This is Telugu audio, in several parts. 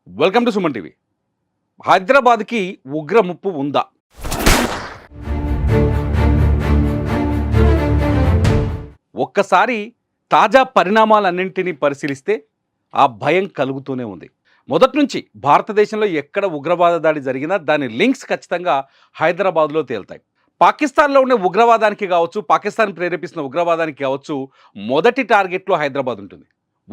Welcome to Suman TV. హైదరాబాద్కి ఉగ్ర ముప్పు ఉందా? ఒక్కసారి తాజా పరిణామాలన్నింటినీ పరిశీలిస్తే ఆ భయం కలుగుతూనే ఉంది. మొదటి నుంచి భారతదేశంలో ఎక్కడ ఉగ్రవాద దాడి జరిగినా దాని లింక్స్ ఖచ్చితంగా హైదరాబాద్లో తేలుతాయి. పాకిస్తాన్లో ఉండే ఉగ్రవాదానికి కావచ్చు, పాకిస్తాన్ ప్రేరేపిస్తున్న ఉగ్రవాదానికి కావచ్చు, మొదటి టార్గెట్లో హైదరాబాద్ ఉంటుంది.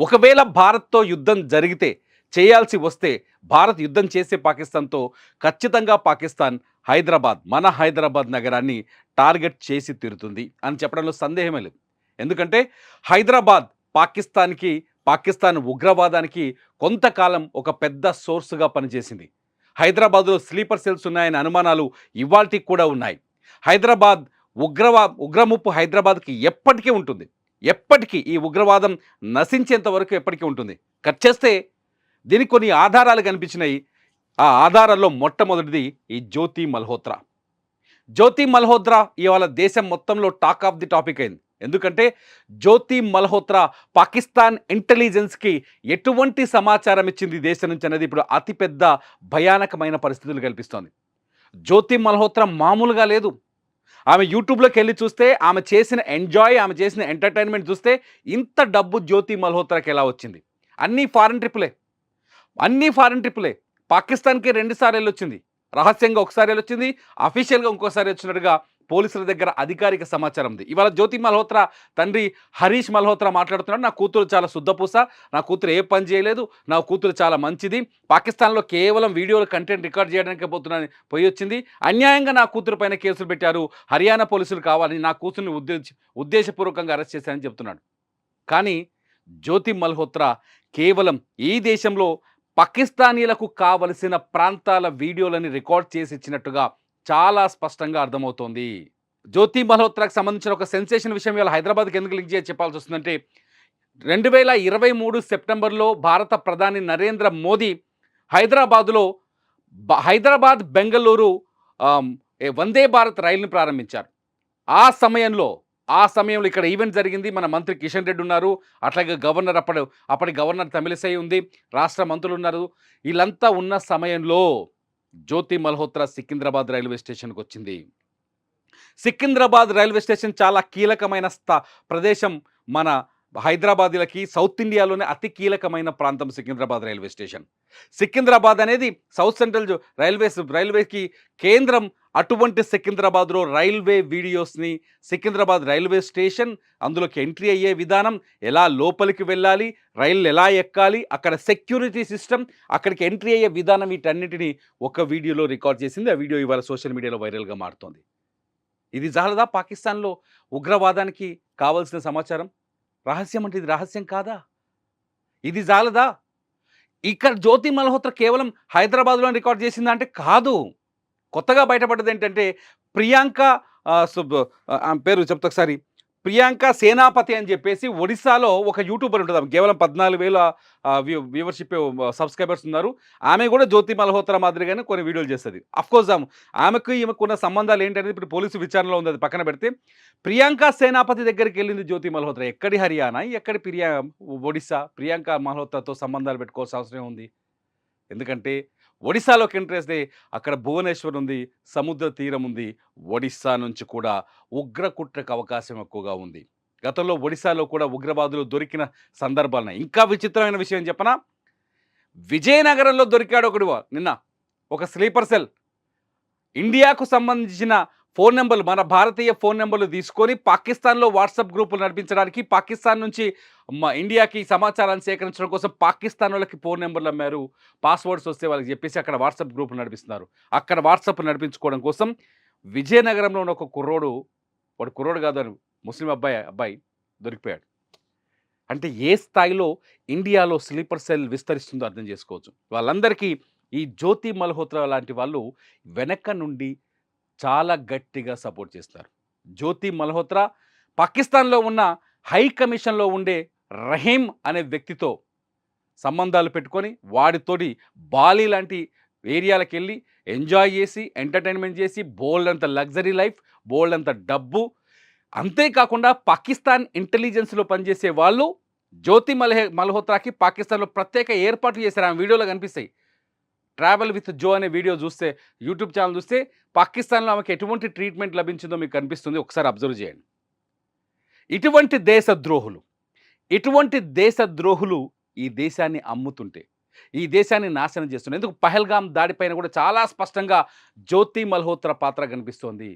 ఒకవేళ భారత్తో యుద్ధం జరిగితే, చేయాల్సి వస్తే, భారత్ యుద్ధం చేసే పాకిస్తాన్తో ఖచ్చితంగా పాకిస్తాన్ హైదరాబాద్, మన హైదరాబాద్ నగరాన్ని టార్గెట్ చేసి తీరుతుంది అని చెప్పడంలో సందేహమే లేదు. ఎందుకంటే హైదరాబాద్ పాకిస్తాన్కి, పాకిస్తాన్ ఉగ్రవాదానికి కొంతకాలం ఒక పెద్ద సోర్స్గా పనిచేసింది. హైదరాబాద్లో స్లీపర్ సెల్స్ ఉన్నాయనే అనుమానాలు ఇవాల్టికి కూడా ఉన్నాయి. హైదరాబాద్ ఉగ్రముప్పు హైదరాబాద్కి ఎప్పటికీ ఉంటుంది. ఎప్పటికీ ఈ ఉగ్రవాదం నశించేంత వరకు ఎప్పటికీ ఉంటుంది. కట్ చేస్తే దీనికి కొన్ని ఆధారాలు కనిపించినాయి. ఆ ఆధారాల్లో మొట్టమొదటిది ఈ జ్యోతి మల్హోత్రా. జ్యోతి మల్హోత్రా ఇవాళ దేశం మొత్తంలో టాక్ ఆఫ్ ది టాపిక్ అయింది. ఎందుకంటే జ్యోతి మల్హోత్రా పాకిస్తాన్ ఇంటెలిజెన్స్కి ఎటువంటి సమాచారం ఇచ్చింది దేశం నుంచి అనేది ఇప్పుడు అతిపెద్ద భయానకమైన పరిస్థితులు కల్పిస్తోంది. జ్యోతి మల్హోత్రా మామూలుగా లేదు. ఆమె యూట్యూబ్లోకి వెళ్ళి చూస్తే, ఆమె చేసిన ఎంజాయ్, ఆమె చేసిన ఎంటర్టైన్మెంట్ చూస్తే ఇంత డబ్బు జ్యోతి మల్హోత్రాకి ఎలా వచ్చింది? అన్నీ ఫారెన్ ట్రిప్పులే, అన్నీ ఫారెన్ ట్రిప్పులే. పాకిస్తాన్కి 2 సార్లు వెళ్ళొచ్చింది. రహస్యంగా ఒకసారి వెళ్ళొచ్చింది, అఫీషియల్గా ఇంకోసారి వచ్చినట్టుగా పోలీసుల దగ్గర అధికారిక సమాచారం ఉంది. ఇవాళ జ్యోతి మల్హోత్రా తండ్రి హరీష్ మల్హోత్రా మాట్లాడుతున్నాడు. నా కూతురు చాలా శుద్ధపూస, నా కూతురు ఏ పని చేయలేదు, నా కూతురు చాలా మంచిది, పాకిస్తాన్లో కేవలం వీడియోలు కంటెంట్ రికార్డ్ చేయడానికే పోతున్నాను పోయి వచ్చింది, అన్యాయంగా నా కూతురు పైన కేసులు పెట్టారు, హర్యానా పోలీసులు కావాలని నా కూతుర్ని ఉద్దేశపూర్వకంగా అరెస్ట్ చేశారని చెప్తున్నాడు. కానీ జ్యోతి మల్హోత్రా కేవలం ఈ దేశంలో పాకిస్తానీలకు కావలసిన ప్రాంతాల వీడియోలని రికార్డ్ చేసి ఇచ్చినట్టుగా చాలా స్పష్టంగా అర్థమవుతోంది. జ్యోతి మల్హోత్రాకి సంబంధించిన ఒక సెన్సేషన్ విషయం ఇవాళ హైదరాబాద్కి ఎందుకు లింక్ చేసి చెప్పాల్సి వస్తుందంటే, 2023 సెప్టెంబర్లో భారత ప్రధాని నరేంద్ర మోదీ హైదరాబాదులో హైదరాబాద్ బెంగళూరు వందే భారత్ రైలుని ప్రారంభించారు. ఆ సమయంలో ఇక్కడ ఈవెంట్ జరిగింది. మన మంత్రి కిషన్ రెడ్డి ఉన్నారు, అట్లాగే గవర్నర్ అప్పటి గవర్నర్ తమిళిసై ఉంది, రాష్ట్ర మంత్రులు ఉన్నారు. వీళ్ళంతా ఉన్న సమయంలో జ్యోతి మల్హోత్రా సికింద్రాబాద్ రైల్వే స్టేషన్కి వచ్చింది. సికింద్రాబాద్ రైల్వే స్టేషన్ చాలా కీలకమైన ప్రదేశం. మన హైదరాబాదీలకి సౌత్ ఇండియాలోనే అతి కీలకమైన ప్రాంతం సికింద్రాబాద్ రైల్వే స్టేషన్. సికింద్రాబాద్ అనేది సౌత్ సెంట్రల్ రైల్వేకి కేంద్రం. అటువంటి సికింద్రాబాద్లో రైల్వే వీడియోస్ని, సికింద్రాబాద్ రైల్వే స్టేషన్, అందులోకి ఎంట్రీ అయ్యే విధానం, ఎలా లోపలికి వెళ్ళాలి, రైళ్ళు ఎలా ఎక్కాలి, అక్కడ సెక్యూరిటీ సిస్టమ్, అక్కడికి ఎంట్రీ అయ్యే విధానం, వీటన్నిటిని ఒక వీడియోలో రికార్డ్ చేసింది. ఆ వీడియో ఇవాళ సోషల్ మీడియాలో వైరల్గా మారుతోంది. ఇది చాలదా పాకిస్తాన్లో ఉగ్రవాదానికి కావాల్సిన సమాచారం? రహస్యం అంటే ఇది రహస్యం కాదా? ఇది చాలదా? ఇక్కడ జ్యోతి మల్హోత్రా కేవలం హైదరాబాద్లో రికార్డ్ చేసిందా అంటే కాదు. కొత్తగా బయటపడ్డది ఏంటంటే, ప్రియాంక ఆమె పేరు చెప్తా ఒకసారి, ప్రియాంక సేనాపతి అని చెప్పేసి ఒడిశాలో ఒక యూట్యూబర్ ఉంటుంది. ఆమె కేవలం 14,000 వ్యూవర్షిప్ సబ్స్క్రైబర్స్ ఉన్నారు. ఆమె కూడా జ్యోతి మల్హోత్రా మాదిరిగానే కొన్ని వీడియోలు చేస్తుంది. అఫ్కోర్స్ ఈమెకు ఉన్న సంబంధాలు ఏంటనేది ఇప్పుడు పోలీసు విచారణలో ఉంది. అది పక్కన పెడితే, ప్రియాంక సేనాపతి దగ్గరికి వెళ్ళింది జ్యోతి మల్హోత్రా. ఎక్కడి హర్యానా, ఎక్కడి ఒడిశా? ప్రియాంక మల్హోత్రాతో సంబంధాలు పెట్టుకోవాల్సిన అవసరం ఉంది. ఎందుకంటే ఒడిశాలోకి ఎంట్రీ చేస్తే అక్కడ భువనేశ్వర్ ఉంది, సముద్ర తీరం ఉంది. ఒడిశా నుంచి కూడా ఉగ్రకుట్రకు అవకాశం ఎక్కువగా ఉంది. గతంలో ఒడిశాలో కూడా ఉగ్రవాదులు దొరికిన సందర్భాలున్నాయి. ఇంకా విచిత్రమైన విషయం చెప్పనా, విజయనగరంలో దొరికాడు ఒకడు నిన్న, ఒక స్లీపర్ సెల్. ఇండియాకు సంబంధించిన ఫోన్ నెంబర్లు, మన భారతీయ ఫోన్ నెంబర్లు తీసుకొని పాకిస్తాన్లో వాట్సాప్ గ్రూపులు నడిపించడానికి, పాకిస్తాన్ నుంచి ఇండియాకి సమాచారాన్ని సేకరించడం కోసం పాకిస్తాన్ వాళ్ళకి ఫోన్ నెంబర్లు అమ్మారు. పాస్వర్డ్స్ వస్తే వాళ్ళకి చెప్పేసి అక్కడ వాట్సాప్ గ్రూపులు నడిపిస్తున్నారు. అక్కడ వాట్సాప్ నడిపించుకోవడం కోసం విజయనగరంలో ఉన్న ఒక కుర్రోడు, వాడు కుర్రోడు కాదు, ముస్లిం అబ్బాయి దొరికిపోయాడు. అంటే ఏ స్థాయిలో ఇండియాలో స్లీపర్ సెల్ విస్తరిస్తుందో అర్థం చేసుకోవచ్చు. వాళ్ళందరికీ ఈ జ్యోతి మల్హోత్రా లాంటి వాళ్ళు వెనక నుండి చాలా గట్టిగా సపోర్ట్ చేస్తారు. జ్యోతి మల్హోత్రా పాకిస్తాన్లో ఉన్న హై కమిషన్లో ఉండే రహీం అనే వ్యక్తితో సంబంధాలు పెట్టుకొని, వాడితోటి బాలి లాంటి ఏరియాలకు వెళ్ళి ఎంజాయ్ చేసి, ఎంటర్టైన్మెంట్ చేసి, బోల్డ్ అంత లగ్జరీ లైఫ్, బోల్డ్ అంత డబ్బు. అంతేకాకుండా పాకిస్తాన్ ఇంటెలిజెన్స్లో పనిచేసే వాళ్ళు జ్యోతి మల్హోత్రాకి పాకిస్తాన్లో ప్రత్యేక ఏర్పాట్లు చేశారు. ఆమె వీడియోలో కనిపిస్తాయి. ట్రావెల్ విత్ జో అనే వీడియో చూస్తే, యూట్యూబ్ ఛానల్ చూస్తే పాకిస్తాన్‌లో ఆమెకు ఎటువంటి ట్రీట్మెంట్ లభించిందో మీకు కనిపిస్తుంది. ఒకసారి అబ్జర్వ్ చేయండి. ఇటువంటి దేశద్రోహులు, ఇటువంటి దేశద్రోహులు ఈ దేశాన్ని అమ్ముతుంటే, ఈ దేశాన్ని నాశనం చేస్తున్నారు. ఎందుకు పహల్గామ్ దాడిపైన కూడా చాలా స్పష్టంగా జ్యోతి మల్హోత్రా పాత్ర కనిపిస్తోంది.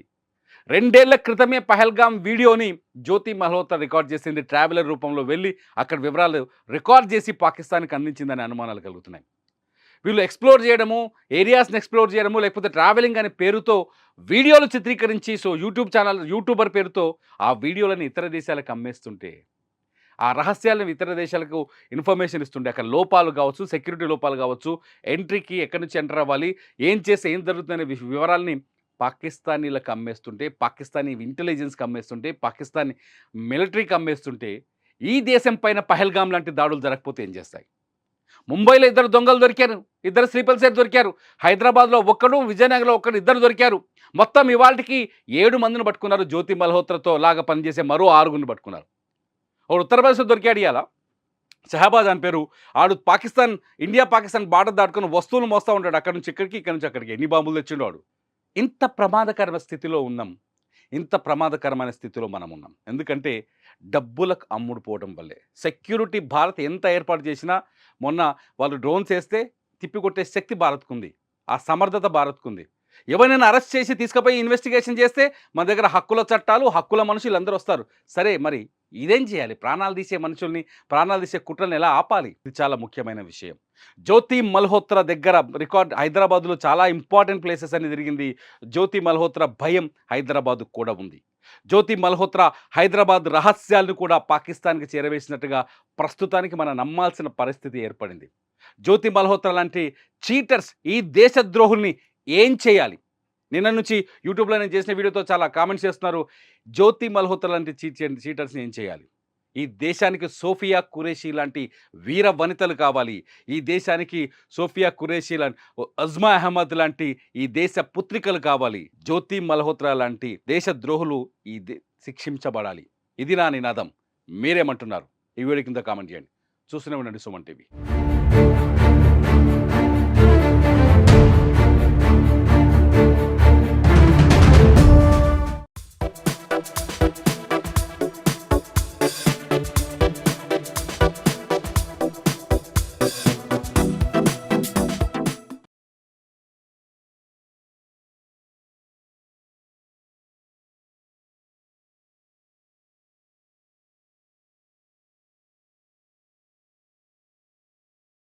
2 ఏళ్ల క్రితమే పహల్గామ్ వీడియోని జ్యోతి మల్హోత్రా రికార్డ్ చేసింది. ట్రావెలర్ రూపంలో వెళ్ళి అక్కడ వివరాలు రికార్డ్ చేసి పాకిస్తాన్‌కి అందించిందనే అనుమానాలు కలుగుతున్నాయి. వీళ్ళు ఎక్స్‌ప్లోర్ చేయడము, ఏరియాస్‌ని ఎక్స్‌ప్లోర్ చేయడము, లేకపోతే ట్రావెలింగ్ అనే పేరుతో వీడియోలు చిత్రీకరించి యూట్యూబ్ ఛానల్ యూట్యూబర్ పేరుతో ఆ వీడియోలను ఇతర దేశాలకు అమ్మేస్తుంటే, ఆ రహస్యాలను ఇతర దేశాలకు ఇన్ఫర్మేషన్ ఇస్తుండే, అక్కడ లోపాలు కావచ్చు, సెక్యూరిటీ లోపాలు కావచ్చు, ఎంట్రీకి ఎక్కడి నుంచి ఎంటర్ అవ్వాలి, ఏం చేస్తే ఏం జరుగుతుందనే వివరాల్ని పాకిస్తానీలకు అమ్మేస్తుంటే, పాకిస్తానీ ఇంటెలిజెన్స్‌కి అమ్మేస్తుంటే, పాకిస్తానీ మిలిటరీకి అమ్మేస్తుంటే, ఈ దేశం పైన పహల్గామ్ లాంటి దాడులు జరగకపోతే ఏం చేస్తాయి? ముంబైలో 2 దొంగలు దొరికారు. 2 స్లీపర్ సెల్ దొరికారు. హైదరాబాద్‌లో ఒకడు, విజయనగరంలో ఒకడు, 2 దొరికారు. మొత్తం ఇవాల్టికి 7 మందిని పట్టుకున్నారు. జ్యోతి మల్హోత్రాతో లాగా పనిచేసే మరో 6గురిని పట్టుకున్నారు. ఒకడు ఉత్తరప్రదేశ్‌లో దొరికాడు ఇయాల. షహబాజ్ అని పేరు. ఆడు పాకిస్తాన్, ఇండియా పాకిస్తాన్ బార్డర్ దాటుకొని వస్తువులు మోస్తా ఉంటాడు. అక్కడి నుంచి ఇక్కడికి, ఇక్కడి నుంచి అక్కడికి. ఎన్ని బాంబులు తెచ్చిండో వాడు. ఇంత ప్రమాదకరమైన స్థితిలో ఉన్నాం. ఇంత ప్రమాదకరమైన స్థితిలో మనం ఉన్నాం. ఎందుకంటే డబ్బులకు అమ్ముడు పోవడం వల్లే. సెక్యూరిటీ భారత్ ఎంత ఏర్పాటు చేసినా, మొన్న వాళ్ళు డ్రోన్స్ వేస్తే తిప్పికొట్టే శక్తి భారత్‌కుంది. ఆ సమర్థత భారత్‌కుంది. ఎవరినైనా అరెస్ట్ చేసి తీసుకుపోయి ఇన్వెస్టిగేషన్ చేస్తే మన దగ్గర హక్కుల చట్టాలు, హక్కుల మనుషులు అందరూ వస్తారు. సరే మరి ఇదేం చేయాలి? ప్రాణాలు తీసే మనుషుల్ని, ప్రాణాలు తీసే కుట్రలను ఎలా ఆపాలి? ఇది చాలా ముఖ్యమైన విషయం. జ్యోతి మల్హోత్రా దగ్గర రికార్డ్ హైదరాబాద్‌లో చాలా ఇంపార్టెంట్ ప్లేసెస్ అని తిరిగింది. జ్యోతి మల్హోత్రా భయం హైదరాబాద్‌కు కూడా ఉంది. జ్యోతి మల్హోత్రా హైదరాబాద్ రహస్యాలను కూడా పాకిస్తాన్‌కి చేరవేసినట్టుగా ప్రస్తుతానికి మనం నమ్మాల్సిన పరిస్థితి ఏర్పడింది. జ్యోతి మల్హోత్రా లాంటి చీటర్స్, ఈ దేశద్రోహుల్ని ఏం చేయాలి? నిన్న నుంచి యూట్యూబ్‌లో నేను చేసిన వీడియోతో చాలా కామెంట్స్ చేస్తున్నారు. జ్యోతి మల్హోత్రా లాంటి చీటర్స్‌ని ఏం చేయాలి? ఈ దేశానికి సోఫియా ఖురేషీ లాంటి వీర వనితలు కావాలి. ఈ దేశానికి సోఫియా ఖురేషీ లాంటి, అజ్మా అహ్మద్ లాంటి ఈ దేశ పుత్రికలు కావాలి. జ్యోతి మల్హోత్రా లాంటి దేశద్రోహులు శిక్షించబడాలి. ఇది నా నినాదం. మీరేమంటున్నారు? ఈ వీడియో కింద కామెంట్ చేయండి. చూస్తూనే ఉండండి సుమన్ టీవీ.